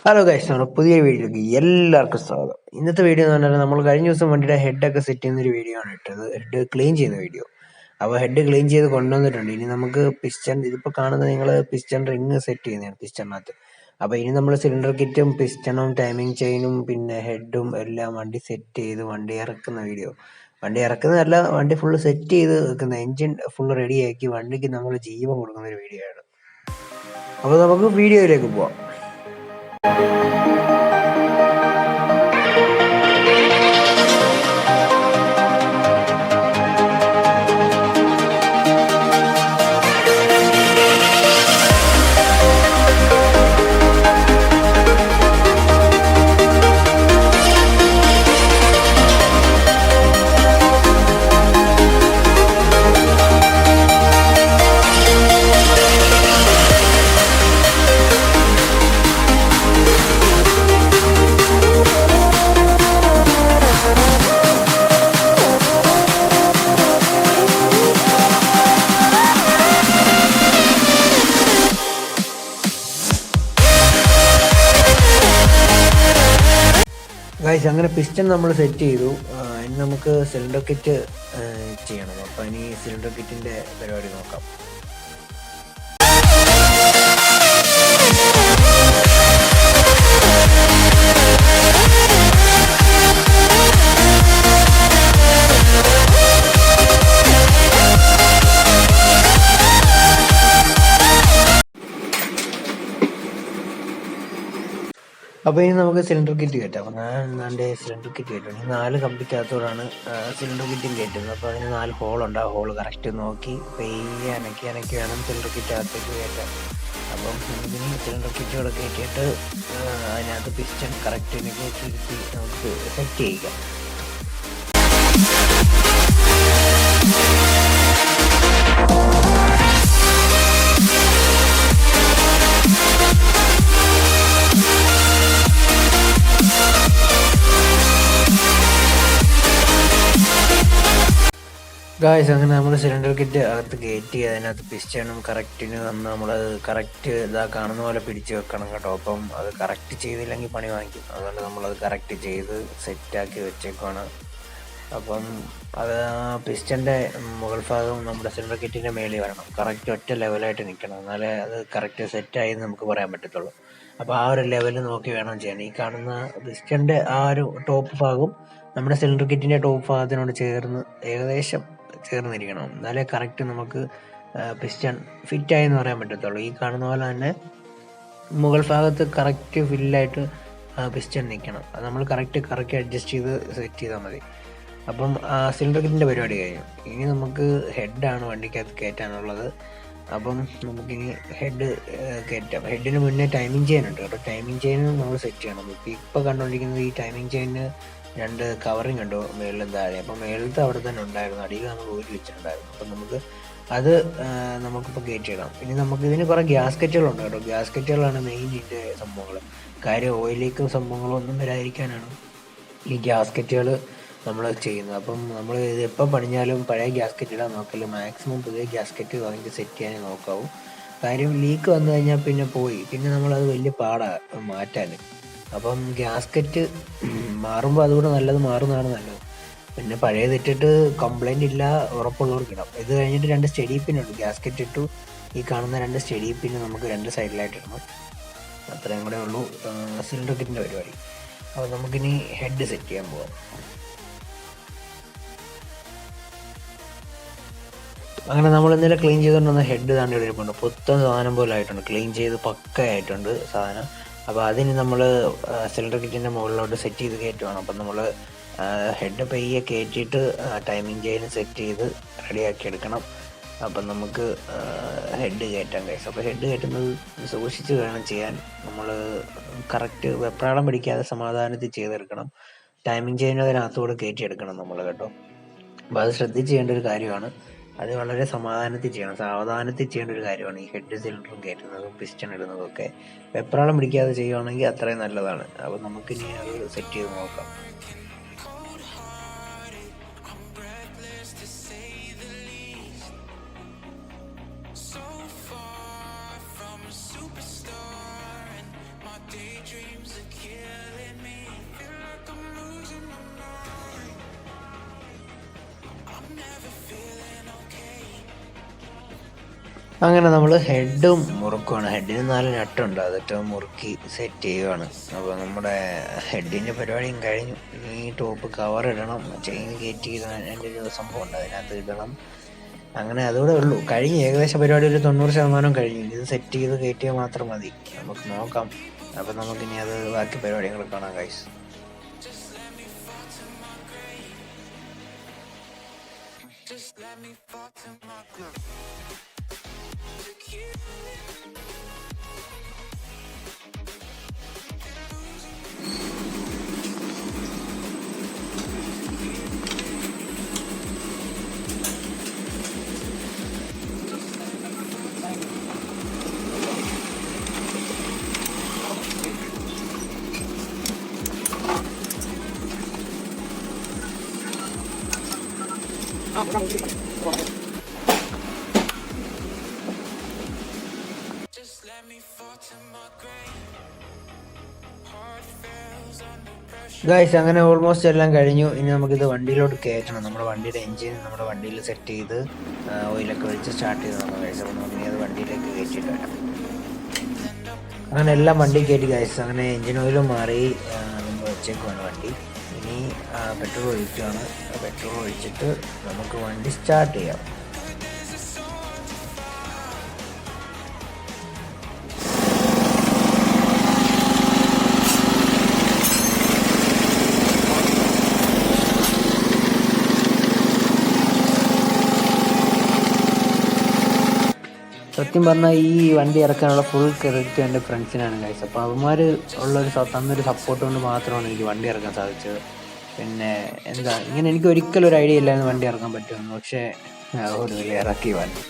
Hello guys, നമ്മുടെ പുതിയ വീഡിയോയിലേക്ക് എല്ലാവർക്കും സ്വാഗതം. ഇന്നത്തെ വീഡിയോ എന്ന് പറഞ്ഞാൽ നമ്മൾ കഴിഞ്ഞ ദിവസം വണ്ടിയുടെ ഹെഡൊക്കെ സെറ്റ് ചെയ്യുന്നൊരു വീഡിയോ ആണ് ഇട്ടത്. ഹെഡ് ക്ലീൻ ചെയ്യുന്ന വീഡിയോ. അപ്പോൾ ഹെഡ് ക്ലീൻ ചെയ്ത് കൊണ്ടുവന്നിട്ടുണ്ട്. ഇനി നമുക്ക് പിസ്റ്റൺ, ഇതിപ്പോൾ കാണുന്നത് നിങ്ങൾ പിസ്റ്റൺ റിങ് സെറ്റ് ചെയ്യുന്നതാണ് പിസ്റ്റണിനകത്ത്. അപ്പോൾ ഇനി നമ്മൾ സിലിണ്ടർ കിറ്റും പിസ്റ്റണും ടൈമിംഗ് ചെയിനും പിന്നെ ഹെഡും എല്ലാം വണ്ടി സെറ്റ് ചെയ്ത് വണ്ടി ഇറക്കുന്ന വീഡിയോ. വണ്ടി ഇറക്കുന്നതല്ല, വണ്ടി ഫുള്ള് സെറ്റ് ചെയ്ത് വെക്കുന്ന, എൻജിൻ ഫുള്ള് റെഡിയാക്കി വണ്ടിക്ക് നമ്മൾ ജീവൻ കൊടുക്കുന്ന ഒരു വീഡിയോ ആണ്. അപ്പോൾ നമുക്ക് വീഡിയോയിലേക്ക് പോവാം. ഗൈസ്, അങ്ങനെ പിസ്റ്റൺ നമ്മൾ സെറ്റ് ചെയ്തു. ഇനി നമുക്ക് സിലിണ്ടർ കിറ്റ് ചെയ്യണം. അപ്പോൾ ഇനി സിലിണ്ടർ കിറ്റിൻ്റെ പരിപാടി നോക്കാം. അപ്പോൾ ഇനി നമുക്ക് സിലിണ്ടർ കിറ്റ് കയറ്റാം. അപ്പോൾ ഞാൻ എൻ്റെ സിലിണ്ടർ കിറ്റ് കയറ്റും. ഈ 4 കമ്പിക്കകത്തോടാണ് സിലിണ്ടർ കിറ്റും കയറ്റുന്നത്. അപ്പോൾ അതിന് 4 ഹോളുണ്ട്. ആ ഹോള് കറക്റ്റ് നോക്കി പെയ്യെ അനക്കി വേണം സിലിണ്ടർ കിറ്റ് അകത്തേക്ക് കയറ്റാൻ. അപ്പം ഇതിന് സിലിണ്ടർ കിറ്റുകളൊക്കെ കയറ്റിയിട്ട് അതിനകത്ത് പിസ്റ്റൺ കറക്റ്റിന് കയറ്റി നമുക്ക് സെറ്റ് ചെയ്യുക. ഗായ്സ്, അങ്ങനെ നമ്മൾ സിലിണ്ടർ കിറ്റ് അകത്ത് കയറ്റി അതിനകത്ത് പിസ്റ്റണും കറക്റ്റിന് വന്ന് നമ്മളത് കറക്റ്റ് ഇതാ കാണുന്ന പോലെ പിടിച്ച് വെക്കണം കേട്ടോ. അപ്പം അത് കറക്റ്റ് ചെയ്തില്ലെങ്കിൽ പണി വാങ്ങിക്കും. അതുകൊണ്ട് നമ്മളത് കറക്റ്റ് ചെയ്ത് സെറ്റാക്കി വെച്ചേക്കാണ്. അപ്പം അത് പിസ്റ്റൻ്റെ മുകൾ ഭാഗം നമ്മുടെ സിലിണ്ടർ കിറ്റിൻ്റെ മേളിൽ വരണം. കറക്റ്റ് ഒറ്റ ലെവലായിട്ട് നിൽക്കണം. എന്നാലേ അത് കറക്റ്റ് സെറ്റായി നമുക്ക് പറയാൻ പറ്റത്തുള്ളൂ. അപ്പോൾ ആ ഒരു ലെവൽ നോക്കി വേണം ചെയ്യാൻ. ഈ കാണുന്ന പിസ്റ്റൻ്റെ ആ ഒരു ടോപ്പ് ഭാഗം നമ്മുടെ സിലിണ്ടർ കിറ്റിൻ്റെ ടോപ്പ് ഭാഗത്തിനോട് ഏകദേശം ചേർന്നിരിക്കണം. എന്നാലേ കറക്റ്റ് നമുക്ക് പിസ്റ്റൺ ഫിറ്റായി എന്ന് പറയാൻ പറ്റത്തുള്ളൂ. ഈ കാണുന്ന പോലെ തന്നെ മുകൾ ഭാഗത്ത് കറക്റ്റ് ഫില്ലായിട്ട് പിസ്റ്റൺ നിൽക്കണം. അത് നമ്മൾ കറക്റ്റ് അഡ്ജസ്റ്റ് ചെയ്ത് സെറ്റ് ചെയ്താൽ മതി. അപ്പം സിലിണ്ടർ കിറ്റിൻ്റെ പരിപാടി കഴിഞ്ഞു. ഇനി നമുക്ക് ഹെഡാണ് വണ്ടിക്കകത്ത് കയറ്റാനുള്ളത്. അപ്പം നമുക്കിനി ഹെഡ് കയറ്റാം. ഹെഡിന് മുന്നേ ടൈമിംഗ് ചെയിൻ ഉണ്ട് കേട്ടോ. ടൈമിംഗ് ചെയിൻ നമ്മൾ സെറ്റ് ചെയ്യണം. ഇപ്പോൾ കണ്ടുകൊണ്ടിരിക്കുന്നത് ഈ ടൈമിംഗ് ചെയിന് 2 കവറിങ് ഉണ്ടോ മേളിലും താഴെ. അപ്പം മേളത്തെ അവിടെ തന്നെ ഉണ്ടായിരുന്നു, അടിയിൽ നമ്മൾ ഊരി വെച്ചിട്ടുണ്ടായിരുന്നു. അപ്പം നമുക്കിപ്പോൾ കയറ്റിയിടാം. ഇനി നമുക്ക് ഇതിന് കുറേ ഗ്യാസ്കറ്റുകളുണ്ട് കേട്ടോ. ഗ്യാസ്കറ്റുകളാണ് മെയിൻ ഇതിൻ്റെ സംഭവങ്ങൾ. കാര്യം ഓയിലേക്കും സംഭവങ്ങളും ഒന്നും വരാതിരിക്കാനാണ് ഈ ഗ്യാസ്കറ്റുകൾ നമ്മൾ ചെയ്യുന്നത്. അപ്പം നമ്മൾ ഇത് എപ്പോൾ പണിഞ്ഞാലും പഴയ ഗ്യാസ്കറ്റ് ഇടാൻ നോക്കല്. മാക്സിമം പുതിയ ഗ്യാസ്കറ്റ് വാങ്ങി സെറ്റ് ചെയ്യാനേ നോക്കാവൂ. കാര്യം ലീക്ക് വന്നു കഴിഞ്ഞാൽ പിന്നെ നമ്മളത് വലിയ പാടാണ് മാറ്റാൻ. അപ്പം ഗ്യാസ്കറ്റ് മാറുമ്പോൾ അതുകൂടെ മാറുന്നതാണ് നല്ലത്. പിന്നെ പഴയതിട്ടിട്ട് കംപ്ലൈൻറ്റ് ഇല്ല ഉറപ്പുള്ളവർക്ക് ഇടാം. ഇത് കഴിഞ്ഞിട്ട് 2 സ്റ്റഡി പിന്നുണ്ട്. ഗ്യാസ്കറ്റ് ഇട്ടു. ഈ കാണുന്ന 2 സ്റ്റഡി പിന്ന് നമുക്ക് 2 സൈഡിലായിട്ട് ഇടണം. അത്രയും കൂടെ ഉള്ളൂ സിലിണ്ടർ കിറ്റിൻ്റെ പരിപാടി. അപ്പോൾ നമുക്കിനി ഹെഡ് സെറ്റ് ചെയ്യാൻ പോകാം. അങ്ങനെ നമ്മൾ ഇന്നലെ ക്ലീൻ ചെയ്തുകൊണ്ടുവന്ന ഹെഡ് താണ്ടി ഇരിപ്പുണ്ട്. പുത്തൻ സാധനം പോലെ ആയിട്ടുണ്ട്. ക്ലീൻ ചെയ്ത് പക്കയായിട്ടുണ്ട് സാധനം. അപ്പോൾ അതിന് നമ്മൾ സിലിണ്ടർ കിറ്റിൻ്റെ മുകളിലോട്ട് സെറ്റ് ചെയ്ത് കയറ്റുവാണ്. അപ്പം നമ്മൾ ഹെഡ് പെയ്യെ കയറ്റിയിട്ട് ടൈമിംഗ് ചെയിൻ സെറ്റ് ചെയ്ത് റെഡിയാക്കി എടുക്കണം. അപ്പം നമുക്ക് ഹെഡ് കയറ്റാൻ കഴിയും. അപ്പോൾ ഹെഡ് കയറ്റുന്നത് സൂക്ഷിച്ച് വേണം ചെയ്യാൻ. നമ്മൾ കറക്റ്റ് വെപ്രാളം പിടിക്കാതെ സമാധാനത്തിൽ ചെയ്തെടുക്കണം. ടൈമിംഗ് ചെയിൻ അതിനകത്തുകൂടെ കയറ്റിയെടുക്കണം നമ്മൾ കേട്ടോ. അപ്പോൾ അത് ശ്രദ്ധിച്ച് ചെയ്യേണ്ട ഒരു കാര്യമാണ്. അത് വളരെ സാവധാനത്തിൽ ചെയ്യേണ്ട ഒരു കാര്യമാണ് ഈ ഹെഡ് സിലിണ്ടറും കയറ്റുന്നതും പിസ്റ്റൺ ഇടുന്നതും ഒക്കെ. വെപ്രാളം പിടിക്കാതെ ചെയ്യുവാണെങ്കിൽ അത്രയും നല്ലതാണ്. അപ്പോൾ നമുക്കിനി അത് സെറ്റ് ചെയ്ത് നോക്കാം. daydream അങ്ങനെ നമ്മൾ ഹെഡും മുറുക്കുവാണ്. ഹെഡിന് 4 നട്ടുണ്ട്, അതൊക്കെ മുറുക്കി സെറ്റ് ചെയ്യുവാണ്. അപ്പോൾ നമ്മുടെ ഹെഡിൻ്റെ പരിപാടിയും കഴിഞ്ഞു. ഇനി ടോപ്പ് കവർ ഇടണം, ചെയിൻ കയറ്റി എൻ്റെ ഒരു സംഭവം ഉണ്ട്, അതിനകത്ത് ഇടണം. അങ്ങനെ അതുകൂടെ ഉള്ളൂ, കഴിഞ്ഞു. ഏകദേശം പരിപാടി ഒരു 90% കഴിഞ്ഞു. ഇത് സെറ്റ് ചെയ്ത് കയറ്റിയാൽ മാത്രം മതി, നമുക്ക് നോക്കാം. അപ്പം നമുക്കിനി അത് ബാക്കി പരിപാടികൾ കാണാം ഗൈസ്. ഗൈസ് അങ്ങനെ ഓൾമോസ്റ്റ് എല്ലാം കഴിഞ്ഞു. ഇനി നമുക്കിത് വണ്ടിയിലോട്ട് കയറ്റണം. നമ്മുടെ വണ്ടിയുടെ എൻജിൻ നമ്മുടെ വണ്ടിയിൽ സെറ്റ് ചെയ്ത് ഓയിലൊക്കെ ഒഴിച്ച് സ്റ്റാർട്ട് ചെയ്ത് നോക്കാം ഗൈസ്. അപ്പോൾ നമുക്കിനി അത് വണ്ടിയിലേക്ക് കയറ്റിയിട്ട് വരാം. അങ്ങനെ എല്ലാം വണ്ടി കയറ്റി ഗൈസ്. അങ്ങനെ എൻജിൻ ഓയിലും മാറി നമ്മൾ വെച്ചേക്കുവാണ് വണ്ടി. ഇനി പെട്രോൾ ഒഴിക്കുകയാണ്. പെട്രോൾ ഒഴിച്ചിട്ട് നമുക്ക് വണ്ടി സ്റ്റാർട്ട് ചെയ്യാം. സത്യം പറഞ്ഞാൽ ഈ വണ്ടി ഇറക്കാനുള്ള ഫുൾ ക്രെഡിറ്റ് എൻ്റെ ഫ്രണ്ട്സിനാണ് ഗൈസ്. അപ്പോൾ അവന്മാർ തന്നൊരു സപ്പോർട്ട് കൊണ്ട് മാത്രമാണ് എനിക്ക് വണ്ടി ഇറക്കാൻ സാധിച്ചത്. പിന്നെ എന്താ, ഇങ്ങനെ എനിക്ക് ഒരിക്കലും ഒരു ഐഡിയ ഇല്ലായിരുന്നു വണ്ടി ഇറക്കാൻ പറ്റുമെന്ന്. പക്ഷേ ഒരു ഇറക്കി വണ്ടി.